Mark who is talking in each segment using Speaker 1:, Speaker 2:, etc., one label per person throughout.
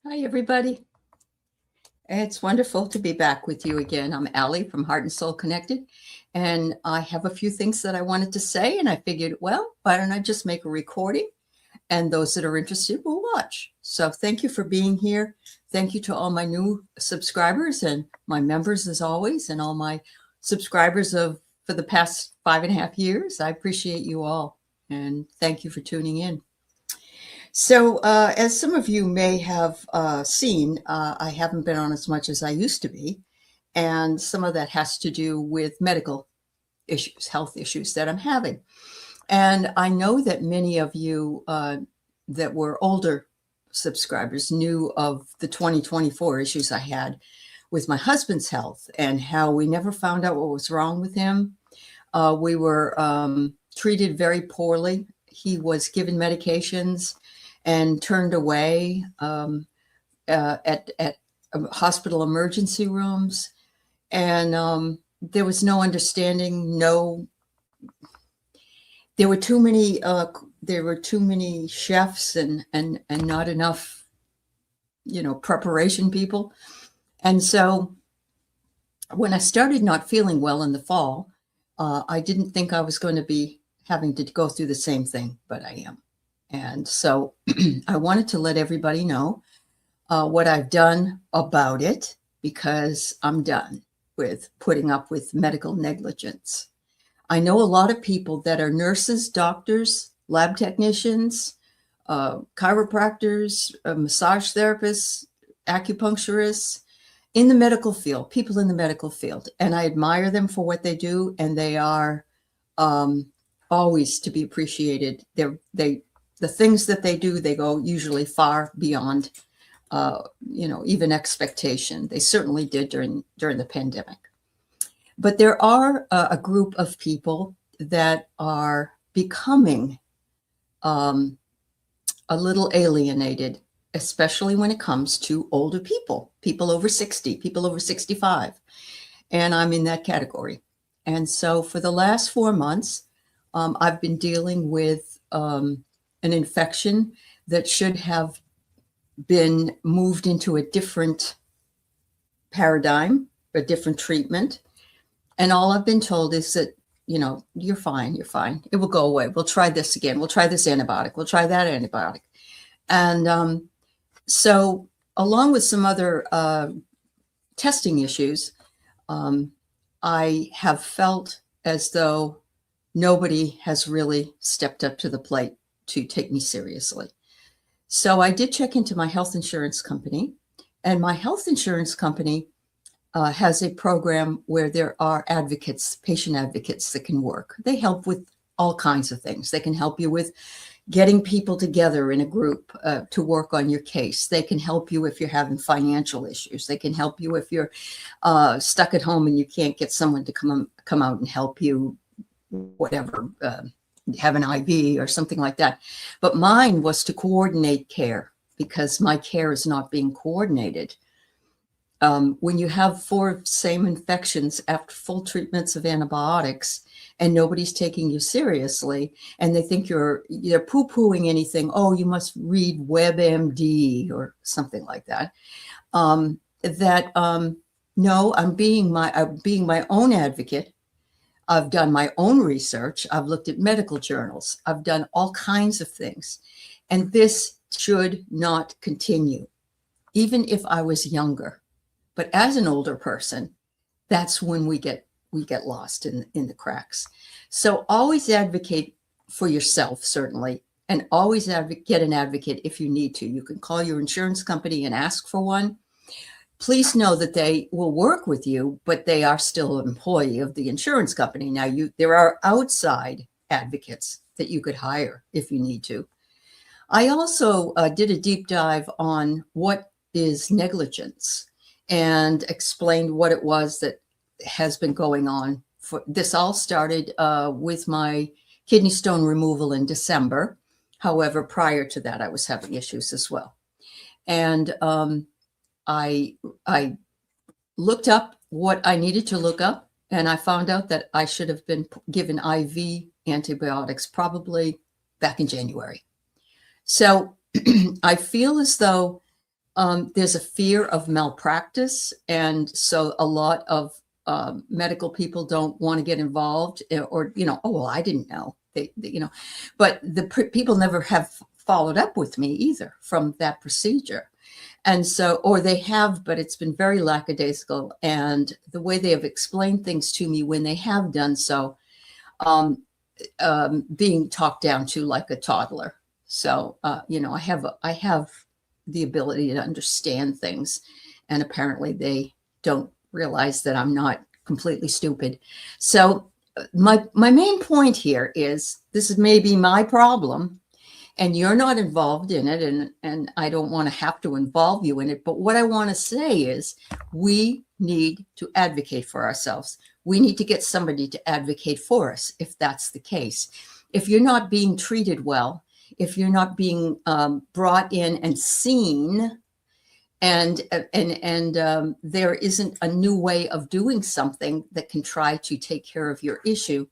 Speaker 1: Hi, everybody. It's wonderful to be back with you again. I'm Aley from Heart and Soul Connected, and I have a few things that I wanted to say, and I figured, well, why don't I just make a recording, and those that are interested will watch. So thank you for being here. Thank you to all my new subscribers and my members, as always, and all my subscribers for the past 5.5 years. I appreciate you all, and thank you for tuning in. So, as some of you may have seen, I haven't been on as much as I used to be. And some of that has to do with medical issues, health issues that I'm having. And I know that many of you that were older subscribers knew of the 2024 issues I had with my husband's health and how we never found out what was wrong with him. We were treated very poorly. He was given medications and turned away at hospital emergency rooms. And there was no understanding, there were too many chefs and not enough, preparation people. And so when I started not feeling well in the fall, I didn't think I was going to be having to go through the same thing, but I am. And so I wanted to let everybody know what I've done about it, because I'm done with putting up with medical negligence. I know a lot of people that are nurses, doctors, lab technicians, chiropractors, massage therapists, acupuncturists in the medical field, people in the medical field. And I admire them for what they do. And they are always to be appreciated. The things that they do, they go usually far beyond, even expectation. They certainly did during the pandemic. But there are a group of people that are becoming a little alienated, especially when it comes to older people over 60, people over 65. And I'm in that category. And so for the last 4 months, I've been dealing with an infection that should have been moved into a different paradigm, a different treatment. And all I've been told is that, you're fine. It will go away. We'll try this again. We'll try this antibiotic. We'll try that antibiotic. And so along with some other testing issues, I have felt as though nobody has really stepped up to the plate to take me seriously. So I did check into my health insurance company, and my health insurance company has a program where there are advocates, patient advocates that can work. They help with all kinds of things. They can help you with getting people together in a group to work on your case. They can help you if you're having financial issues. They can help you if you're stuck at home and you can't get someone to come out and help you, whatever, have an IV or something like that. But mine was to coordinate care, because my care is not being coordinated. When you have 4 same infections after full treatments of antibiotics and nobody's taking you seriously, and they think they're poo-pooing anything, oh, you must read WebMD or something like that. No, I'm being my own advocate. I've done my own research. I've looked at medical journals. I've done all kinds of things. And this should not continue, even if I was younger. But as an older person, that's when we get lost in the cracks. So always advocate for yourself, certainly, and always get an advocate if you need to. You can call your insurance company and ask for one. Please know that they will work with you, but they are still an employee of the insurance company. Now, there are outside advocates that you could hire if you need to. I also did a deep dive on what is negligence and explained what it was that has been going on. This all started with my kidney stone removal in December. However, prior to that, I was having issues as well. And I looked up what I needed to look up, and I found out that I should have been given IV antibiotics probably back in January. So I feel as though There's a fear of malpractice, and so a lot of medical people don't want to get involved, or oh well, I didn't know. But people never have followed up with me either from that procedure. And so, or they have, but it's been very lackadaisical. And the way they have explained things to me when they have done so, being talked down to like a toddler. So, I have the ability to understand things, and apparently they don't realize that I'm not completely stupid. So, my main point here is this is maybe my problem, and you're not involved in it, and I don't want to have to involve you in it. But what I want to say is we need to advocate for ourselves. We need to get somebody to advocate for us if that's the case. If you're not being treated well, if you're not being brought in and seen, and there isn't a new way of doing something that can try to take care of your issue,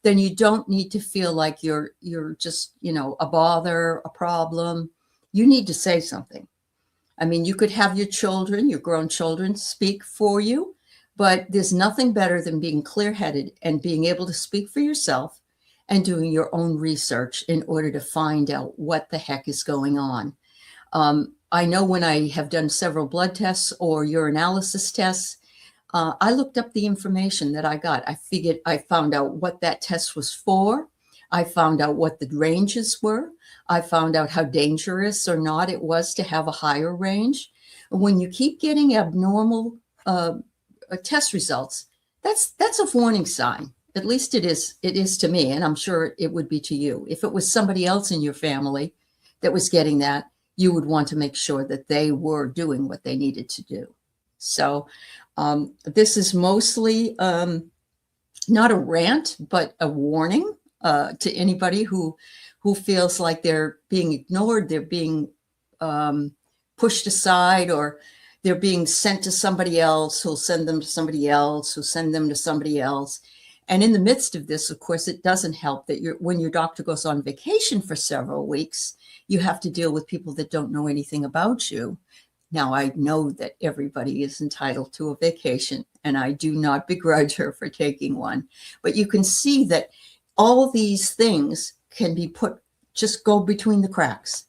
Speaker 1: then you don't need to feel like you're just, a bother, a problem. You need to say something. I mean, you could have your children, your grown children, speak for you, but there's nothing better than being clear-headed and being able to speak for yourself and doing your own research in order to find out what the heck is going on. I know when I have done several blood tests or urinalysis tests, I looked up the information that I got. I found out what that test was for. I found out what the ranges were. I found out how dangerous or not it was to have a higher range. When you keep getting abnormal test results, that's a warning sign. At least it is to me, and I'm sure it would be to you. If it was somebody else in your family that was getting that, you would want to make sure that they were doing what they needed to do. So this is mostly not a rant, but a warning to anybody who feels like they're being ignored, they're being pushed aside, or they're being sent to somebody else who'll send them to somebody else, who'll send them to somebody else. And in the midst of this, of course, it doesn't help that when your doctor goes on vacation for several weeks, you have to deal with people that don't know anything about you. Now, I know that everybody is entitled to a vacation, and I do not begrudge her for taking one. But you can see that all these things can be just go between the cracks.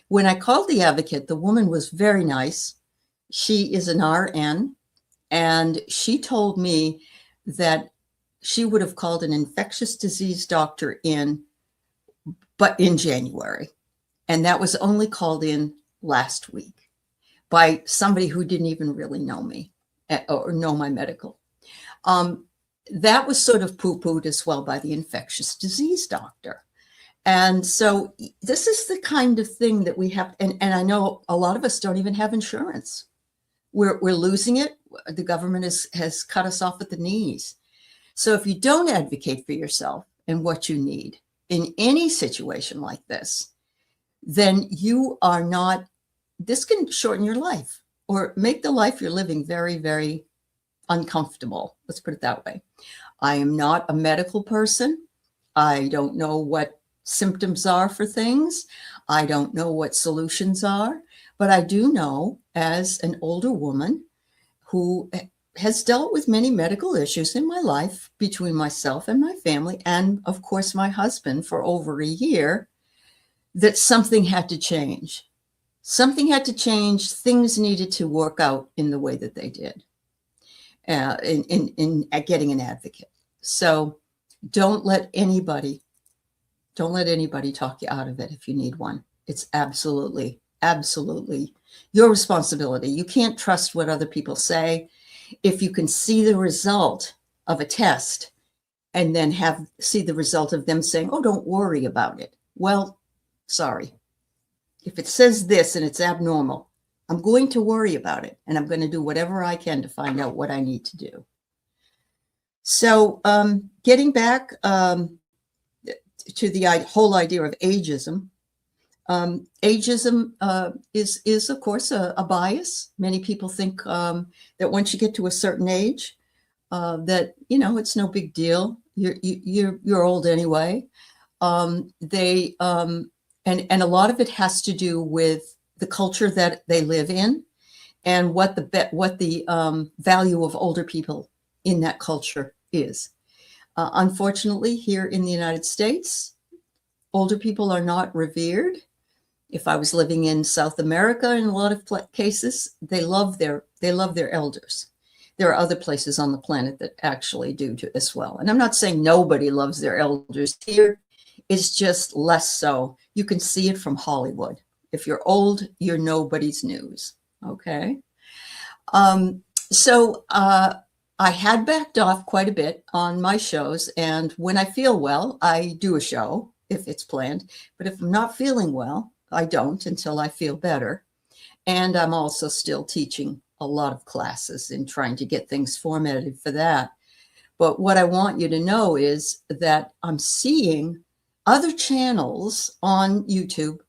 Speaker 1: When I called the advocate, the woman was very nice. She is an RN, and she told me that she would have called an infectious disease doctor but in January. And that was only called in last week by somebody who didn't even really know me or know my medical. That was sort of poo-pooed as well by the infectious disease doctor. And so this is the kind of thing that we have. And I know a lot of us don't even have insurance. We're losing it. The government has cut us off at the knees. So if you don't advocate for yourself and what you need in any situation like this, then this can shorten your life or make the life you're living very, very uncomfortable. Let's put it that way. I am not a medical person. I don't know what symptoms are for things. I don't know what solutions are, but I do know as an older woman who has dealt with many medical issues in my life between myself and my family, and of course my husband for over a year, that something had to change. Something had to change. Things needed to work out in the way that they did in getting an advocate. So don't let anybody talk you out of it if you need one. It's absolutely your responsibility. You can't trust what other people say. If you can see the result of a test and then see the result of them saying, oh, don't worry about it. Well, sorry. If it says this and it's abnormal, I'm going to worry about it, and I'm going to do whatever I can to find out what I need to do. So getting back to the whole idea of ageism, ageism is of course a bias. Many people think that once you get to a certain age, that it's no big deal. You're old anyway. And a lot of it has to do with the culture that they live in, and what the value of older people in that culture is. Unfortunately, here in the United States, older people are not revered. If I was living in South America, in a lot of cases, they love their elders. There are other places on the planet that actually do as well. And I'm not saying nobody loves their elders here. It's just less so. You can see it from Hollywood. If you're old, you're nobody's news. Okay. So I had backed off quite a bit on my shows. And when I feel well, I do a show if it's planned. But if I'm not feeling well, I don't until I feel better. And I'm also still teaching a lot of classes and trying to get things formatted for that. But what I want you to know is that I'm seeing other channels on YouTube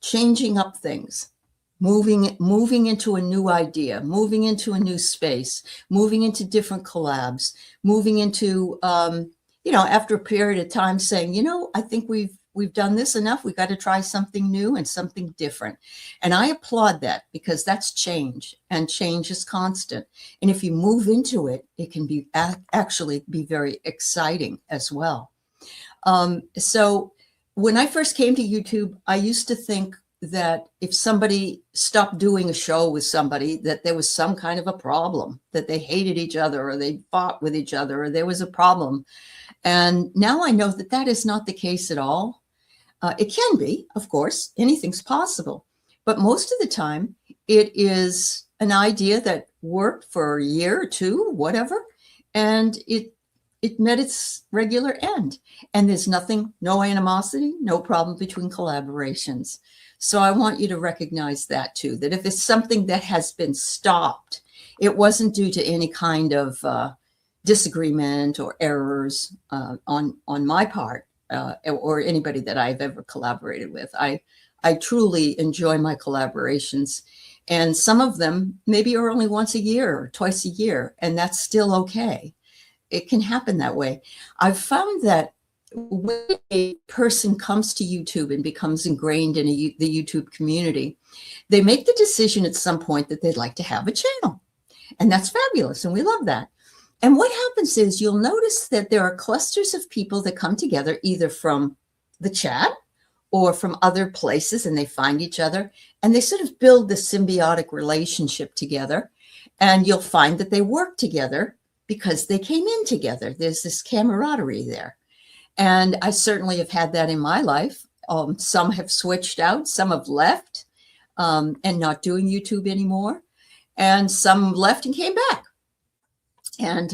Speaker 1: changing up things, moving into a new idea, moving into a new space, moving into different collabs, moving into, after a period of time saying, I think we've done this enough. We got to try something new and something different. And I applaud that, because that's change, and change is constant. And if you move into it, it can be actually be very exciting as well. So when I first came to YouTube, I used to think that if somebody stopped doing a show with somebody, that there was some kind of a problem, that they hated each other, or they fought with each other, or there was a problem. And now I know that that is not the case at all. It can be, of course, anything's possible. But most of the time, it is an idea that worked for a year or two, whatever, and it met its regular end. And there's no animosity, no problem between collaborations. So I want you to recognize that too, that if it's something that has been stopped, it wasn't due to any kind of disagreement or errors on my part, or anybody that I've ever collaborated with. I truly enjoy my collaborations, and some of them maybe are only once a year or twice a year, and that's still okay. It can happen that way. I've found that when a person comes to YouTube and becomes ingrained in the YouTube community, they make the decision at some point that they'd like to have a channel, and that's fabulous, and we love that. And what happens is you'll notice that there are clusters of people that come together either from the chat or from other places, and they find each other, and they sort of build this symbiotic relationship together. And you'll find that they work together because they came in together. There's this camaraderie there. And I certainly have had that in my life. Some have switched out, some have left and not doing YouTube anymore. And some left and came back. And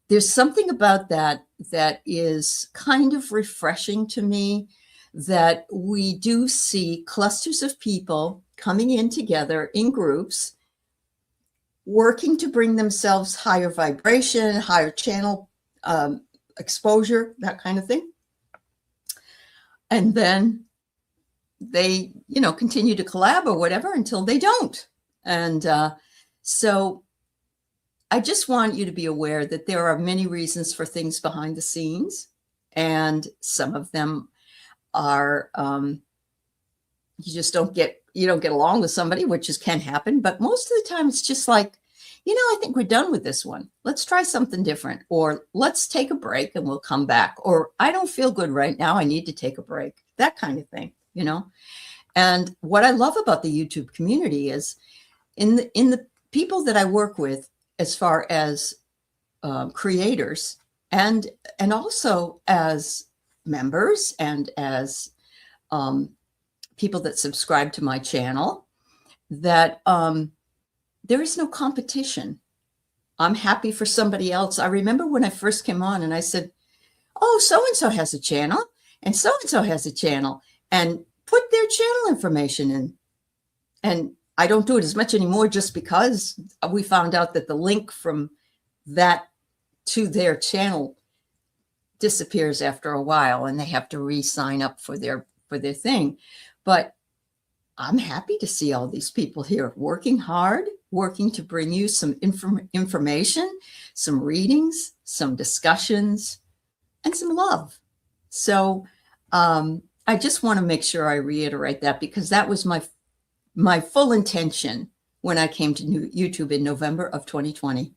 Speaker 1: there's something about that is kind of refreshing to me, that we do see clusters of people coming in together in groups, working to bring themselves higher vibration, higher channel exposure, that kind of thing. And then they, continue to collab or whatever until they don't. And so I just want you to be aware that there are many reasons for things behind the scenes, and some of them are you don't get along with somebody, which can happen. But most of the time, it's just like, I think we're done with this one. Let's try something different, or let's take a break and we'll come back. Or I don't feel good right now. I need to take a break. That kind of thing, And what I love about the YouTube community is in the people that I work with, as far as creators and also as members and as people that subscribe to my channel, that there is no competition. I'm happy for somebody else. I remember when I first came on and I said, oh, so-and-so has a channel and so-and-so has a channel, and put their channel information in. And I don't do it as much anymore, just because we found out that the link from that to their channel disappears after a while, and they have to re-sign up for their thing. But I'm happy to see all these people here working hard, working to bring you some information, some readings, some discussions, and some love. So I just want to make sure I reiterate that, because that was my full intention when I came to YouTube in November of 2020.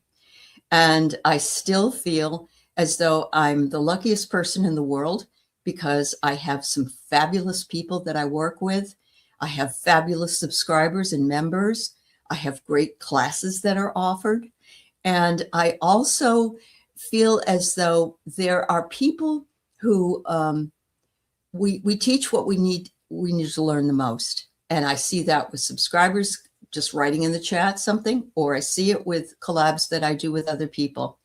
Speaker 1: And I still feel as though I'm the luckiest person in the world because I have some fabulous people that I work with. I have fabulous subscribers and members. I have great classes that are offered. And I also feel as though there are people who we teach what we need to learn the most. And I see that with subscribers just writing in the chat something, or I see it with collabs that I do with other people.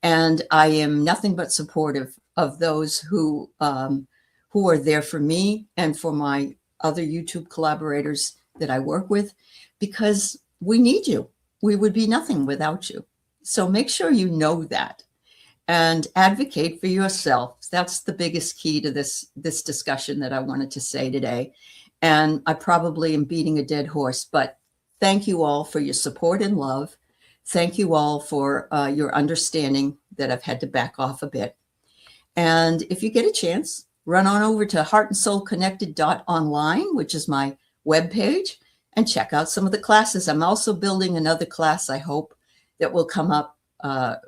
Speaker 1: And I am nothing but supportive of those who are there for me and for my other YouTube collaborators that I work with, because we need you. We would be nothing without you. So make sure you know that and advocate for yourself. That's the biggest key to this discussion that I wanted to say today. And I probably am beating a dead horse, but thank you all for your support and love. Thank you all for your understanding that I've had to back off a bit. And if you get a chance, run on over to heartandsoulconnected.online, which is my webpage, and check out some of the classes. I'm also building another class, I hope, that will come up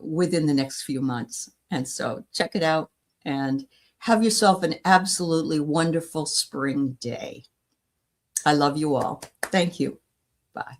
Speaker 1: within the next few months. And so check it out and have yourself an absolutely wonderful spring day. I love you all. Thank you. Bye.